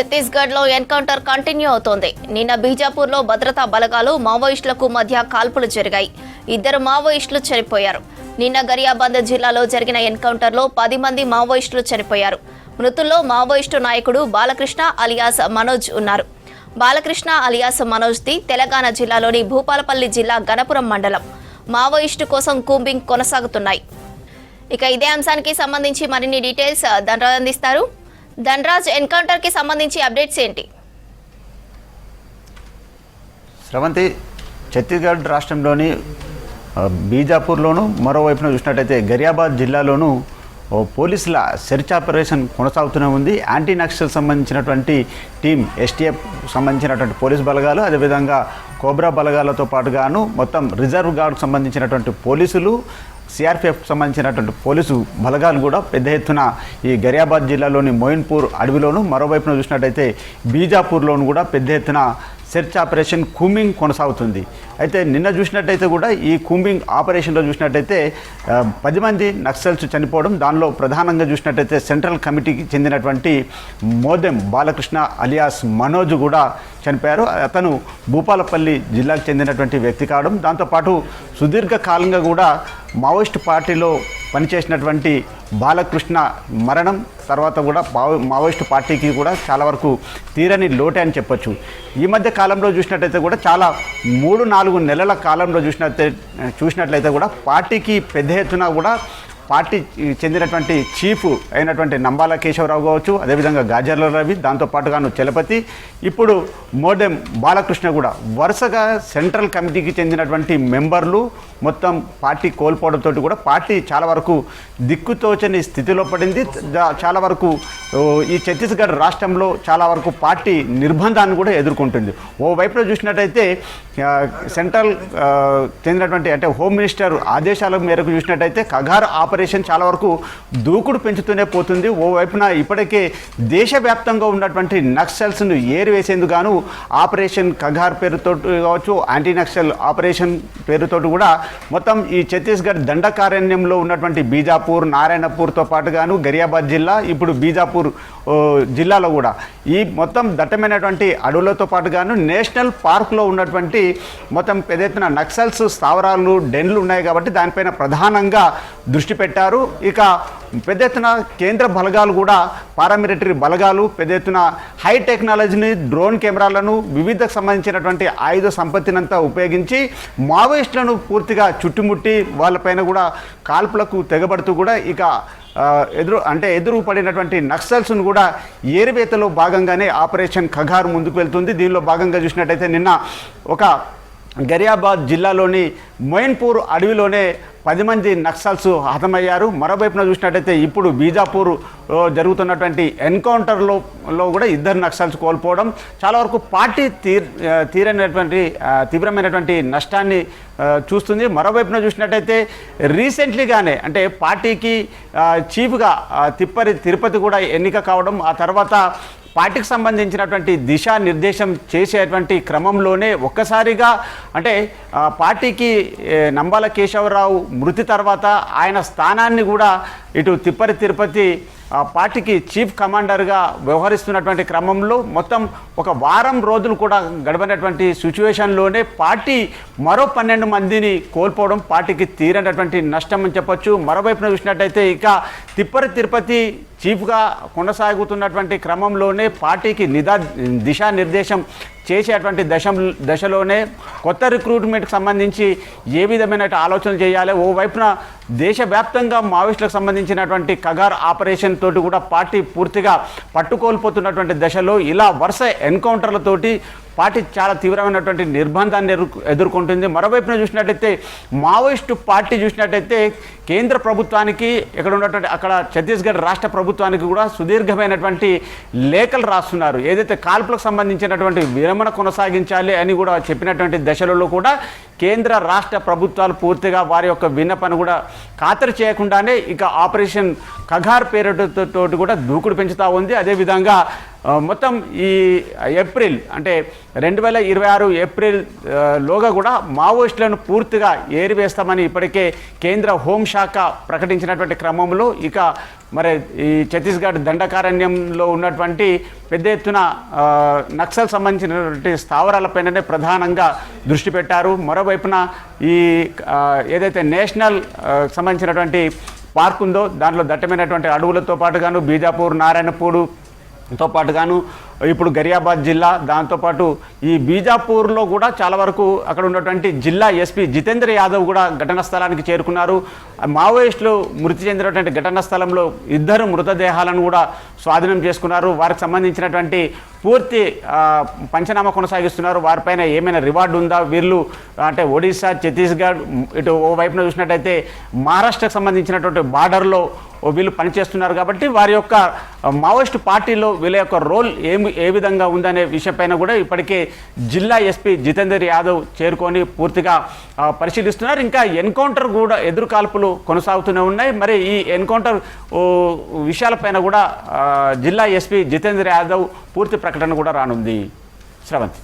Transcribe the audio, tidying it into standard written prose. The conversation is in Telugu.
ఛత్తీస్గఢ్లో ఎన్కౌంటర్ కంటిన్యూ అవుతోంది. నిన్న బీజాపూర్లో భద్రతా బలగాలు మావోయిస్టులకు మధ్య కాల్పులు జరిగాయి. 2 మావోయిస్టులు చనిపోయారు. నిన్న గరియాబంద్ జిల్లాలో జరిగిన ఎన్కౌంటర్లో 10 మంది మావోయిస్టులు చనిపోయారు. మృతుల్లో మావోయిస్టు నాయకుడు బాలకృష్ణ అలియాస్ మనోజ్ ఉన్నారు. బాలకృష్ణ అలియాస్ మనోజ్ది తెలంగాణ జిల్లాలోని భూపాలపల్లి జిల్లా గణపురం మండలం. మావోయిస్టు కోసం కూంబింగ్ కొనసాగుతున్నాయి. ఇక ఇదే అంశానికి సంబంధించి మరిన్ని డీటెయిల్స్ ధనరాజ్ అందిస్తారు. ధనరాజ్, ఎన్కౌంటర్ కి సంబంధించి అప్డేట్స్ ఏంటి? శ్రవంతి, ఛత్తీస్గఢ్ రాష్ట్రంలోని బీజాపూర్లోను మరోవైపున చూసినట్టయితే గరియాబాద్ జిల్లాలోను పోలీసుల సెర్చ్ ఆపరేషన్ కొనసాగుతూనే ఉంది. యాంటీ నక్సల్ సంబంధించినటువంటి టీం, ఎస్టీఎఫ్ సంబంధించినటువంటి పోలీసు బలగాలు, అదేవిధంగా కోబ్రా బలగాలతో పాటుగాను మొత్తం రిజర్వ్ గార్డ్కు సంబంధించినటువంటి పోలీసులు, సిఆర్పిఎఫ్ సంబంధించినటువంటి పోలీసు బలగాలు కూడా పెద్ద ఎత్తున ఈ గరియాబాద్ జిల్లాలోని మోయిన్పూర్ అడవిలోను, మరోవైపున చూసినట్టయితే బీజాపూర్లోను కూడా పెద్ద ఎత్తున సెర్చ్ ఆపరేషన్ కూంబింగ్ కొనసాగుతుంది. అయితే నిన్న చూసినట్టయితే కూడా ఈ కూంబింగ్ ఆపరేషన్లో చూసినట్టయితే 10 మంది నక్సల్స్ చనిపోవడం, దానిలో ప్రధానంగా చూసినట్టయితే సెంట్రల్ కమిటీకి చెందినటువంటి మోదెం బాలకృష్ణ అలియాస్ మనోజ్ కూడా చనిపోయారు. అతను భూపాలపల్లి జిల్లాకు చెందినటువంటి వ్యక్తి కావడం, దాంతోపాటు సుదీర్ఘకాలంగా కూడా మావోయిస్టు పార్టీలో పనిచేసినటువంటి బాలకృష్ణ మరణం తర్వాత కూడా మావోయిస్టు పార్టీకి కూడా చాలా వరకు తీరని లోటే అని చెప్పొచ్చు. ఈ మధ్య కాలంలో చూసినట్టయితే కూడా చాలా 3-4 నెలల కాలంలో చూసినట్లయితే కూడా పార్టీకి పెద్ద ఎత్తున కూడా పార్టీ చెందినటువంటి చీఫ్ అయినటువంటి నంబాల కేశవరావు కావచ్చు, అదేవిధంగా గాజర్ల రవి, దాంతోపాటుగాను చలపతి, ఇప్పుడు మోడెం బాలకృష్ణ కూడా వరుసగా సెంట్రల్ కమిటీకి చెందినటువంటి మెంబర్లు మొత్తం పార్టీ కోల్పోవడంతో కూడా పార్టీ చాలా వరకు దిక్కుతోచని స్థితిలో పడింది. చాలా వరకు ఈ ఛత్తీస్గఢ్ రాష్ట్రంలో చాలా వరకు పార్టీ నిర్బంధాన్ని కూడా ఎదుర్కొంటుంది. ఓవైపులో చూసినట్టయితే సెంట్రల్ చెందినటువంటి అంటే హోమ్ మినిస్టర్ ఆదేశాల మేరకు చూసినట్టయితే కగార్ ఆపరేషన్ చాలా వరకు దూకుడు పెంచుతూనే పోతుంది. ఓవైపున ఇప్పటికే దేశవ్యాప్తంగా ఉన్నటువంటి నక్సల్స్ను ఏరివేసేందుకు గాను ఆపరేషన్ కగార్ పేరుతో కావచ్చు, యాంటీ నక్సల్ ఆపరేషన్ పేరుతో కూడా మొత్తం ఈ ఛత్తీస్గఢ్ దండకారణ్యంలో ఉన్నటువంటి బీజాపూర్, నారాయణపూర్తో పాటుగాను గరియాబాద్ జిల్లా, ఇప్పుడు బీజాపూర్ జిల్లాలో కూడా ఈ మొత్తం దట్టమైనటువంటి అడవులతో పాటుగాను నేషనల్ పార్క్లో ఉన్నటువంటి మొత్తం పెద్ద ఎత్తున నక్సల్స్ స్థావరాలు, డెన్లు ఉన్నాయి కాబట్టి దానిపైన ప్రధానంగా దృష్టి పెట్టారు. ఇక పెద్ద ఎత్తున కేంద్ర బలగాలు కూడా, పారామిలిటరీ బలగాలు పెద్ద ఎత్తున హై టెక్నాలజీని, డ్రోన్ కెమెరాలను, వివిధ సంబంధించినటువంటి ఆయుధ సంపత్తినంతా ఉపయోగించి మావోయిస్టులను పూర్తిగా చుట్టుముట్టి వాళ్ళపైన కూడా కాల్పులకు తెగబడుతూ కూడా ఇక ఎదురు పడినటువంటి నక్సల్స్ను కూడా ఏరివేతలో భాగంగానే ఆపరేషన్ కగార్ ముందుకు వెళ్తుంది. దీనిలో భాగంగా చూసినట్టయితే నిన్న ఒక గరియాబాద్ జిల్లాలోని మొయిన్పూర్ అడవిలోనే 10 మంది నక్సల్స్ హతమయ్యారు. మరోవైపున చూసినట్టయితే ఇప్పుడు బీజాపూర్ జరుగుతున్నటువంటి ఎన్కౌంటర్లో కూడా 2 నక్సల్స్ కోల్పోవడం చాలా వరకు పార్టీ తీవ్రమైనటువంటి నష్టాన్ని చూస్తుంది. మరోవైపున చూసినట్టయితే రీసెంట్లీగానే అంటే పార్టీకి చీఫ్గా తిరుపతి కూడా ఎన్నిక కావడం, ఆ తర్వాత పార్టీకి సంబంధించినటువంటి దిశానిర్దేశం చేసేటువంటి క్రమంలోనే ఒక్కసారిగా అంటే పార్టీకి నంబాల కేశవరావు మృతి తర్వాత ఆయన స్థానాన్ని కూడా ఇటు తిరుపతి పార్టీకి చీఫ్ కమాండర్గా వ్యవహరిస్తున్నటువంటి క్రమంలో మొత్తం ఒక వారం రోజులు కూడా గడపనటువంటి సిచ్యువేషన్లోనే పార్టీ మరో 12 మందిని కోల్పోవడం పార్టీకి తీరనటువంటి నష్టం అని చెప్పొచ్చు. మరోవైపున చూసినట్టయితే ఇక తిరుపతి చీఫ్గా కొనసాగుతున్నటువంటి క్రమంలోనే పార్టీకి దిశానిర్దేశం చేసేటువంటి దశలోనే కొత్త రిక్రూట్మెంట్కి సంబంధించి ఏ విధమైన ఆలోచన చేయాలి, ఓవైపున దేశవ్యాప్తంగా మావోయిస్టులకు సంబంధించినటువంటి కగార్ ఆపరేషన్ తోటి కూడా పార్టీ పూర్తిగా పట్టుకోల్పోతున్నటువంటి దశలో ఇలా వరుస ఎన్కౌంటర్లతోటి పార్టీ చాలా తీవ్రమైనటువంటి నిర్బంధాన్ని ఎదుర్కొంటుంది. మరోవైపున చూసినట్టయితే మావోయిస్టు పార్టీ చూసినట్టయితే కేంద్ర ప్రభుత్వానికి ఇక్కడ ఉన్నటువంటి అక్కడ ఛత్తీస్గఢ్ రాష్ట్ర ప్రభుత్వానికి కూడా సుదీర్ఘమైనటువంటి లేఖలు రాస్తున్నారు. ఏదైతే కాల్పులకు సంబంధించినటువంటి విరమణ కొనసాగించాలి అని కూడా చెప్పినటువంటి దశలలో కూడా కేంద్ర రాష్ట్ర ప్రభుత్వాలు పూర్తిగా వారి యొక్క విన్నపను కూడా ఖాతరు చేయకుండానే ఇక ఆపరేషన్ కగార్ పేరుతో కూడా దూకుడు పెంచుతూ ఉంది. అదేవిధంగా మొత్తం ఈ ఏప్రిల్ అంటే 2026 ఏప్రిల్ లోగా కూడా మావోయిస్టులను పూర్తిగా ఏరివేస్తామని ఇప్పటికే కేంద్ర హోంశాఖ ప్రకటించినటువంటి క్రమంలో ఇక మరి ఈ ఛత్తీస్గఢ్ దండకారణ్యంలో ఉన్నటువంటి పెద్ద ఎత్తున నక్సల్ సంబంధించినటువంటి స్థావరాలపైననే ప్రధానంగా దృష్టి పెట్టారు. మరోవైపున ఈ ఏదైతే నేషనల్ సంబంధించినటువంటి పార్క్ ఉందో దాంట్లో దట్టమైనటువంటి అడవులతో పాటుగాను బీజాపూర్, నారాయణపూర్తో పాటుగాను ఇప్పుడు గరియాబాద్ జిల్లా, దాంతోపాటు ఈ బీజాపూర్లో కూడా చాలా వరకు అక్కడ ఉన్నటువంటి జిల్లా ఎస్పీ జితేంద్ర యాదవ్ కూడా ఘటనా స్థలానికి చేరుకున్నారు. మావోయిస్టులు మృతి చెందినటువంటి ఘటనా స్థలంలో 2 మృతదేహాలను కూడా స్వాధీనం చేసుకున్నారు. వారికి సంబంధించినటువంటి పూర్తి పంచనామా కొనసాగిస్తున్నారు. వారిపైన ఏమైనా రివార్డు ఉందా, వీళ్ళు అంటే ఒడిశా, ఛత్తీస్గఢ్ ఇటు ఓ వైపున చూసినట్టయితే మహారాష్ట్రకు సంబంధించినటువంటి బార్డర్లో వీళ్ళు పనిచేస్తున్నారు కాబట్టి వారి యొక్క మావోయిస్టు పార్టీలో వీళ్ళ యొక్క రోల్ ఏ విధంగా ఉందనే విషయంపైన కూడా ఇప్పటికే జిల్లా ఎస్పీ జితేందర్ యాదవ్ చేరుకొని పూర్తిగా పరిశీలిస్తున్నారు. ఇంకా ఎన్కౌంటర్ కూడా ఎదురుకాల్పులు కొనసాగుతూనే ఉన్నాయి. మరి ఈ ఎన్కౌంటర్ విషయాలపైన కూడా జిల్లా ఎస్పీ జితేందర్ యాదవ్ పూర్తి ప్రకటన కూడా రానుంది. శ్రవంతి.